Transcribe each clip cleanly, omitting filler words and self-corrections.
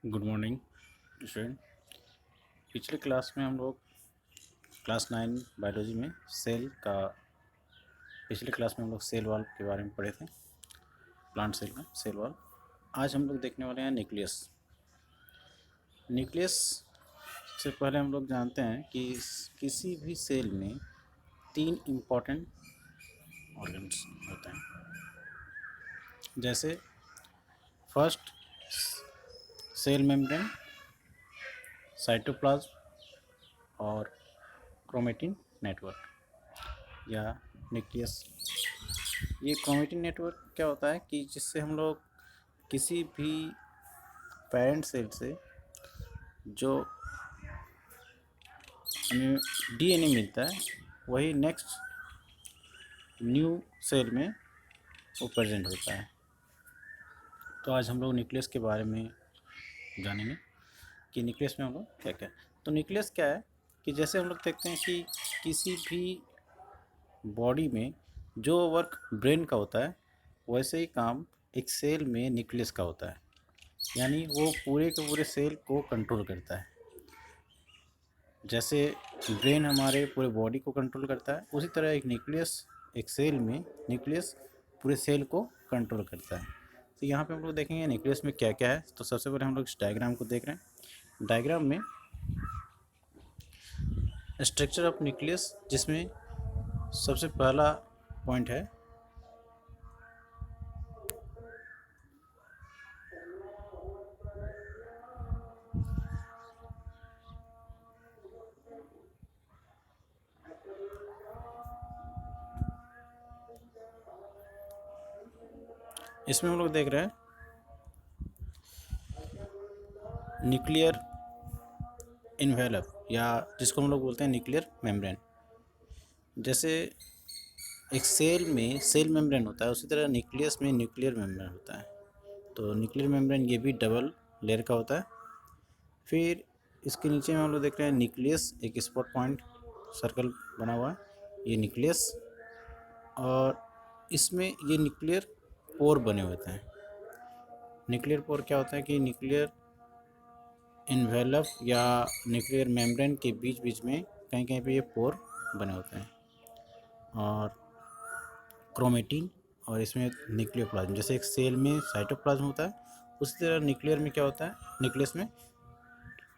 Good morning student. पिछले class में हम लोग क्लास 9 बायोलॉजी में सेल का पिछले क्लास में हम लोग सेल वॉल के बारे में पढ़े थे। प्लांट सेल का सेल वॉल। आज हम लोग देखने वाले हैं न्यूक्लियस। न्यूक्लियस से पहले हम लोग जानते हैं कि किसी भी सेल में 3 इम्पॉर्टेंट ऑर्गन्स होते हैं। जैसे फर्स्ट सेल मेम्ब्रेन, साइटोप्लाज्म और क्रोमेटिन नेटवर्क या न्यूक्लियस। ये क्रोमेटिन नेटवर्क क्या होता है कि जिससे हम लोग किसी भी पेरेंट सेल से जो हमें डीएनए मिलता है वही नेक्स्ट न्यू सेल में वो प्रेजेंट होता है। तो आज हम लोग न्यूक्लियस के बारे में जानेंगे कि न्यूक्लियस में हम लोग क्या क्या। तो न्यूक्लियस क्या है कि जैसे हम लोग देखते हैं कि किसी भी बॉडी में जो वर्क ब्रेन का होता है वैसे ही काम एक सेल में न्यूक्लियस का होता है, यानी वो पूरे के पूरे सेल को कंट्रोल करता है। जैसे ब्रेन हमारे पूरे बॉडी को कंट्रोल करता है, उसी तरह एक न्यूक्लियस, एक सेल में न्यूक्लियस पूरे सेल को कंट्रोल करता है। तो यहाँ पे हम लोग देखेंगे न्यूक्लियस में क्या क्या है। तो सबसे पहले हम लोग इस डायग्राम को देख रहे हैं। डायग्राम में स्ट्रक्चर ऑफ न्यूक्लियस, जिसमें सबसे पहला पॉइंट है इसमें हम लोग देख रहे हैं न्यूक्लियर इन्वेलप, या जिसको हम लोग बोलते हैं न्यूक्लियर मेम्ब्रेन। जैसे एक सेल में सेल मेम्ब्रेन होता है, उसी तरह न्यूक्लियस में न्यूक्लियर मेम्ब्रेन होता है। तो न्यूक्लियर मेम्ब्रेन ये भी डबल लेयर का होता है। फिर इसके नीचे में हम लोग देख रहे हैं न्यूक्लियस, एक स्पॉट पॉइंट सर्कल बना हुआ है, ये न्यूक्लियस। और इसमें ये न्यूक्लियर पोर बने होते हैं। न्यूक्लियर पोर क्या होता है कि न्यूक्लियर इन्वेलप या न्यूक्लियर मेम्ब्रेन के बीच बीच में कहीं कहीं पे ये पोर बने होते हैं। और क्रोमेटिन, और इसमें न्यूक्लियोप्लाज्म। जैसे एक सेल में साइटोप्लाज्म होता है, उसी तरह न्यूक्लियर में क्या होता है, न्यूक्लियस में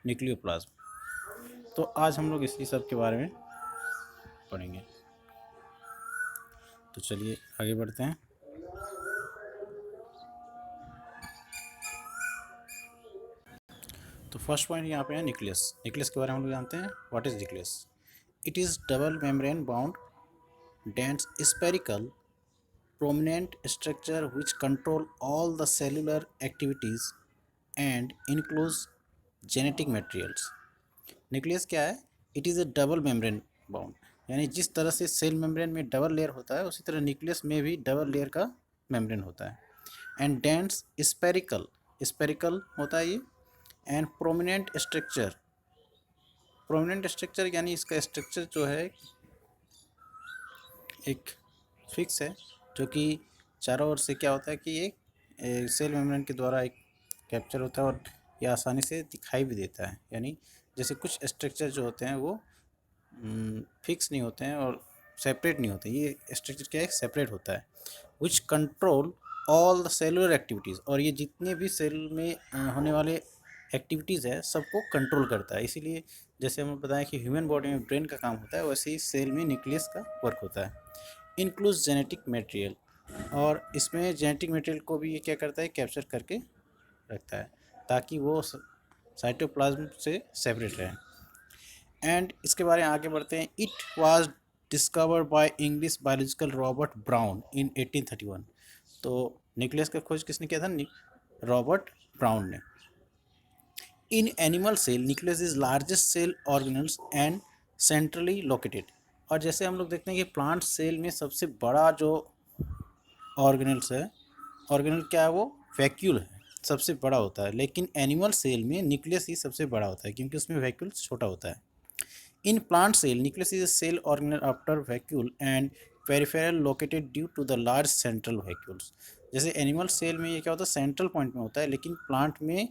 न्यूक्लियोप्लाज्म। तो आज हम लोग इसी सब के बारे में पढ़ेंगे। तो चलिए आगे बढ़ते हैं। तो फर्स्ट पॉइंट यहाँ पे है न्यूक्लियस। न्यूक्लियस के बारे में हम लोग जानते हैं। What is nucleus? It is double membrane bound dense spherical prominent structure which control all the cellular activities and includes genetic materials. Nucleus क्या है? It is A double membrane bound, यानी जिस तरह से सेल मेम्ब्रेन में double layer होता है उसी तरह न्यूक्लियस में भी डबल लेयर का मेम्ब्रेन होता है। एंड डेंस स्पेरिकल, स्पेरिकल होता है ये। And prominent structure, prominent structure यानी इसका स्ट्रक्चर जो है एक फिक्स है, जो कि चारों ओर से क्या होता है कि एक सेल मेम्ब्रेन के द्वारा एक कैप्चर होता है और ये आसानी से दिखाई भी देता है। यानी जैसे कुछ स्ट्रक्चर जो होते हैं वो फिक्स नहीं होते हैं और सेपरेट नहीं होते, ये स्ट्रक्चर क्या है, सेपरेट होता है। Which control all the cellular activities, और ये जितने भी सेल में होने वाले एक्टिविटीज़ है सबको कंट्रोल करता है। इसीलिए जैसे हम बताएं कि ह्यूमन बॉडी में ब्रेन का काम होता है, वैसे ही सेल में न्यूक्लियस का वर्क होता है। इंक्लूज जेनेटिक मटेरियल, और इसमें जेनेटिक मटेरियल को भी ये क्या करता है, कैप्चर करके रखता है ताकि वो साइटोप्लाज्म से सेपरेट रहे। एंड इसके बारे में आगे बढ़ते हैं। It was discovered by English biological Robert brown इन 1831। तो न्यूक्लियस का खोज किसने किया था? रॉबर्ट ब्राउन ने। In animal cell nucleus is largest cell organelles and centrally located. और जैसे हम लोग देखते हैं कि प्लांट सेल में सबसे बड़ा जो ऑर्गेनल्स है, ऑर्गेनल क्या है, वो वैक्यूल है, सबसे बड़ा होता है। लेकिन एनिमल सेल में न्यूक्लियस ही सबसे बड़ा होता है क्योंकि उसमें वैक्यूल छोटा होता है। In plant cell nucleus is a cell organelle after vacuole and peripheral located due to the large central vacuoles. जैसे एनिमल सेल में ये क्या होता है, सेंट्रल पॉइंट में होता है, लेकिन प्लांट में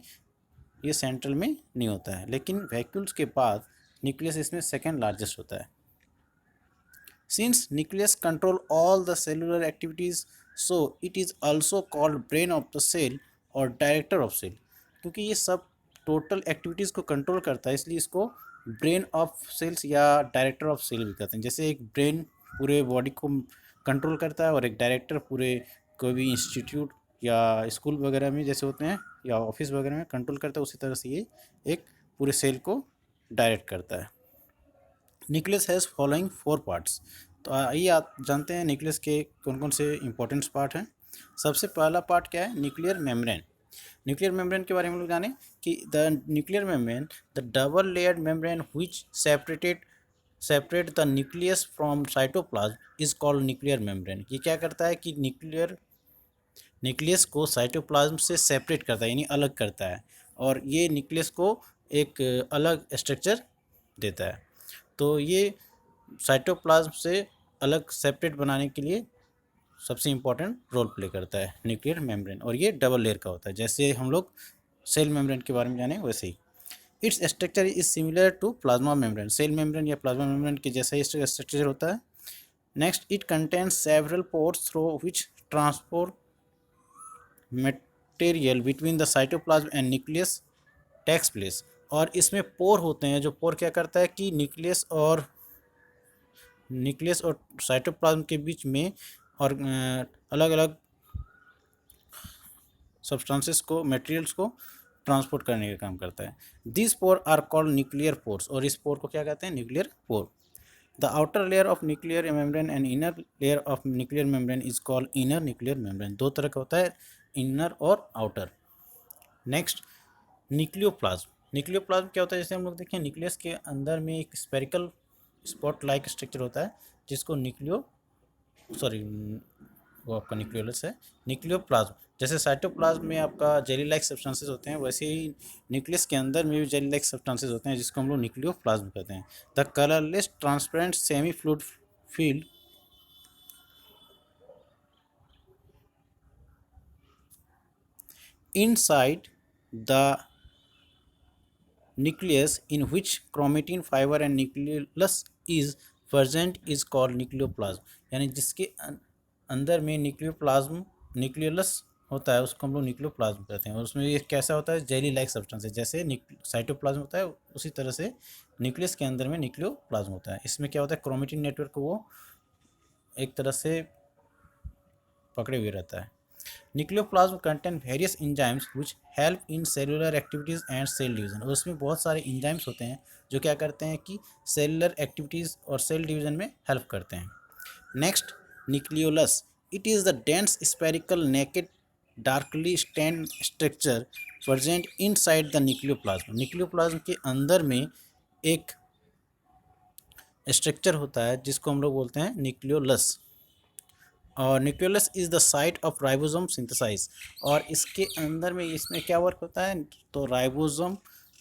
ये सेंट्रल में नहीं होता है, लेकिन वैक्यूल्स के बाद न्यूक्लियस इसमें सेकेंड लार्जेस्ट होता है। Since nucleus control all the cellular activities, so it is also called brain of the cell और डायरेक्टर ऑफ सेल। क्योंकि ये सब टोटल एक्टिविटीज़ को कंट्रोल करता है, इसलिए इसको ब्रेन ऑफ सेल्स या डायरेक्टर ऑफ सेल भी कहते हैं। जैसे एक ब्रेन पूरे बॉडी को कंट्रोल करता है और एक डायरेक्टर पूरे कोई भी इंस्टीट्यूट या स्कूल वगैरह में जैसे होते हैं या ऑफिस वगैरह में कंट्रोल करता है, उसी तरह से ये एक पूरे सेल को डायरेक्ट करता है। Nucleus has following 4 parts. तो आइए आप जानते हैं न्यूक्लियस के कौन कौन से इंपॉर्टेंट पार्ट हैं। सबसे पहला पार्ट क्या है? Nuclear membrane. न्यूक्लियर मेम्ब्रेन के बारे में हम लोग जाने कि the nuclear membrane the double layered membrane which separate the nucleus from cytoplasm is called nuclear membrane. ये क्या करता है कि न्यूक्लियस को साइटोप्लाज्म से सेपरेट करता है, यानी अलग करता है, और ये न्यूक्लियस को एक अलग स्ट्रक्चर देता है। तो ये साइटोप्लाज्म से अलग सेपरेट बनाने के लिए सबसे इम्पोर्टेंट रोल प्ले करता है न्यूक्लियर मेम्ब्रेन, और ये डबल लेयर का होता है। जैसे हम लोग सेल मेम्ब्रेन के बारे में जाने वैसे ही its structure is similar to plasma membrane. Cell membrane या प्लाज्मा मेम्ब्रेन के जैसा ही स्ट्रक्चर होता है। Next, it contains several pores through which transport material between the cytoplasm and nucleus takes place. और इसमें पोर होते हैं, जो पोर क्या करता है कि न्यूक्लियस और साइटोप्लाज्म के बीच में और अलग अलग सब्सटेंसेस को, मटेरियल्स को ट्रांसपोर्ट करने का काम करता है। This pore are called nuclear pores, और इस पोर को क्या कहते हैं? Nuclear pore. The outer layer of nuclear membrane and inner layer of nuclear membrane is called inner nuclear membrane. दो तरह का होता है, इनर और आउटर। Next, nucleoplasm. न्यूक्लियोप्लाज्म क्या होता है? जैसे हम लोग देखें, न्यूक्लियस के अंदर में एक स्पेरिकल स्पॉट लाइक स्ट्रक्चर होता है जिसको वो आपका न्यूक्लियोलस है। न्यूक्लियोप्लाज्म, जैसे साइटोप्लाज्म में आपका जेली लाइक सब्सटेंसेस होते हैं, वैसे ही न्यूक्लियस के अंदर में भी जेली लाइक सब्सटेंसेस होते हैं जिसको हम लोग न्यूक्लियोप्लाज्म कहते हैं। The colourless transparent semi fluid field inside the nucleus in which chromatin fiber and nucleolus is present is called nucleoplasm। यानी जिसके अंदर में न्यूक्लियोलस होता है उसको हम लोग न्यूक्लियोप्लाज्म कहते हैं। और उसमें ये कैसा होता है? जेली लाइक सब्सटेंस है। जैसे साइटोप्लाज्म होता है उसी तरह से न्यूक्लियस के अंदर में न्यूक्लियोप्लाज्म होता है। इसमें क्या होता है? क्रोमेटिन नेटवर्क को वो एक तरह से पकड़े हुए रहता है। Nucleoplasm contain various enzymes which help in cellular activities and cell division. और उसमें बहुत सारे एंजाइम्स होते हैं जो क्या करते हैं कि सेलुलर एक्टिविटीज़ और सेल डिवीजन में हेल्प करते हैं। Next, nucleolus. It is the dense spherical naked darkly stand structure present inside the nucleoplasm. Nucleoplasm के अंदर में एक स्ट्रक्चर होता है जिसको हम लोग बोलते हैं न्यूक्लियोलस। और nucleolus is the site of ribosome synthesize. और इसके अंदर में इसमें क्या वर्क होता है? तो राइबोसोम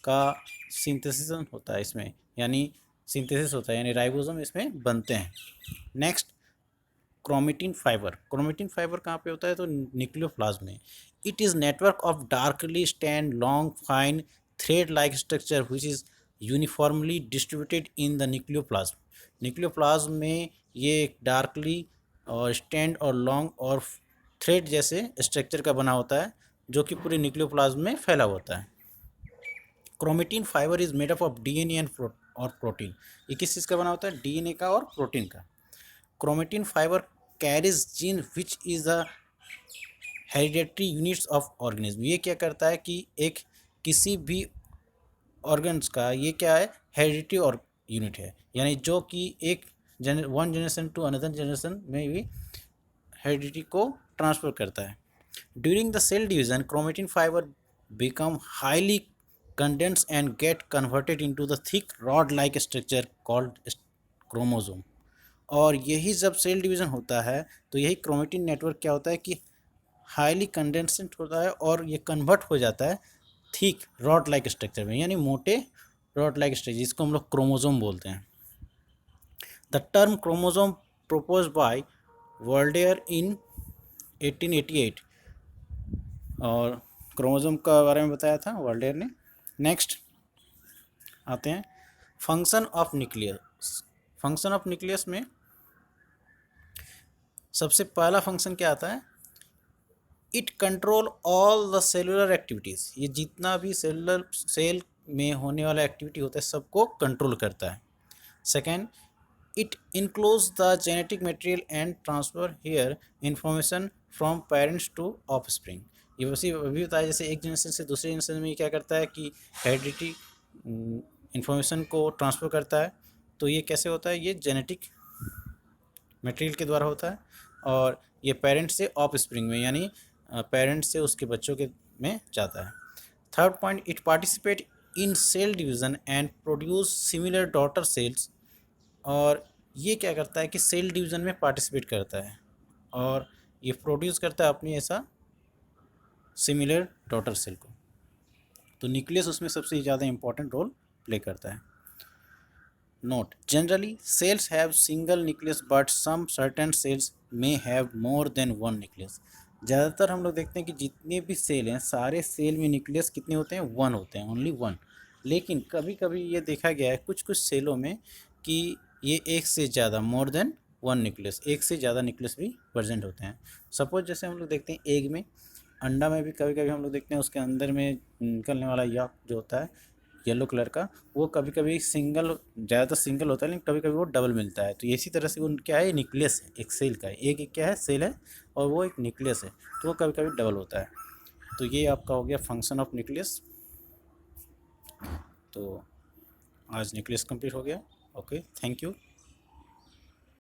का सिंथेसिस होता है इसमें, यानी सिंथेसिस होता है, यानी राइबोसोम इसमें बनते हैं। Next, chromatin fibre. Chromatin fibre कहाँ पे होता है? तो न्यूक्लियोप्लाज्म में। It is network of darkly stand long fine thread like structure which is uniformly distributed in the nucleoplasm. Nucleoplasm में ये एक डार्कली और स्टैंड और लॉन्ग और थ्रेड जैसे स्ट्रक्चर का बना होता है जो कि पूरे न्यूक्लियोप्लाज्म में फैला होता है। Chromatin fibre is made up of DNA and और प्रोटीन। ये किस चीज़ का बना होता है? डीएनए का और प्रोटीन का। Chromatin fibre carries gene which is the hereditary units of organism. ये क्या करता है कि एक किसी भी ऑर्गन्स का ये क्या है? हेरिडिटरी और यूनिट है, यानी जो कि एक one generation to another generation में भी हेरिडिटी को ट्रांसफर करता है। During the cell division chromatin fibre become highly condense and get converted into the thick rod like structure called chromosome. और यही जब सेल डिवीजन होता है तो यही क्रोमेटिन नेटवर्क क्या होता है कि हाईली कंडेंसेंट होता है और ये कन्वर्ट हो जाता है थिक रॉड लाइक स्ट्रक्चर में, यानी मोटे रॉड लाइक स्ट्रक्चर, जिसको हम लोग क्रोमोसोम बोलते हैं। The term chromosome proposed by वर्ल्डेयर इन 1888। और क्रोमोसोम का बारे में बताया था वर्ल्डेयर ने नेक्स्ट आते हैं function of nucleus. Function of nucleus में सबसे पहला फंक्शन क्या आता है, it control all the cellular activities. ये जितना भी सेल में होने वाला एक्टिविटी होता है सबको कंट्रोल करता है। Second, it includes the genetic material and transfer here information from parents to offspring. ये वैसे अभी बताया जैसे एक जनरेशन से दूसरे जनरेशन में क्या करता है कि हेरिडिटी इंफॉर्मेशन को ट्रांसफ़र करता है। तो ये कैसे होता है, ये जेनेटिक मटेरियल के द्वारा होता है, और ये पेरेंट्स से ऑफ स्प्रिंग में यानी पेरेंट्स से उसके बच्चों के में जाता है। Third point, it participate in cell division and produce similar daughter cells. और ये क्या करता है कि सेल डिवीज़न में पार्टिसिपेट करता है और ये प्रोड्यूस करता है अपनी ऐसा सिमिलर डॉटर सेल को। तो न्यूक्लियस उसमें सबसे ज़्यादा इंपॉर्टेंट रोल प्ले करता है। Note, generally cells have single nucleus but some certain cells may have more than one nucleus. ज़्यादातर हम लोग देखते हैं कि जितने भी सेल हैं सारे सेल में न्यूक्लियस कितने होते हैं, वन होते हैं, ओनली वन। लेकिन कभी कभी ये देखा गया है कुछ कुछ सेलों में कि ये एक से ज़्यादा, मोर देन वन न्यूक्लियस, एक से ज़्यादा न्यूक्लियस भी प्रेजेंट होते हैं। सपोज जैसे हम लोग देखते हैं एग में, अंडा में भी कभी कभी हम लोग देखते हैं उसके अंदर में निकलने वाला यॉक जो होता है येलो कलर का, वो कभी कभी सिंगल, ज़्यादातर सिंगल होता है लेकिन कभी कभी वो डबल मिलता है। तो इसी तरह से वो क्या है, न्यूक्लियस है एक सेल का, एक क्या है, सेल है और वो एक न्यूक्लियस है, तो वो कभी कभी डबल होता है। तो ये आपका हो गया फंक्शन ऑफ न्यूक्लियस। तो आज न्यूक्लियस कंप्लीट हो गया। Okay, thank you.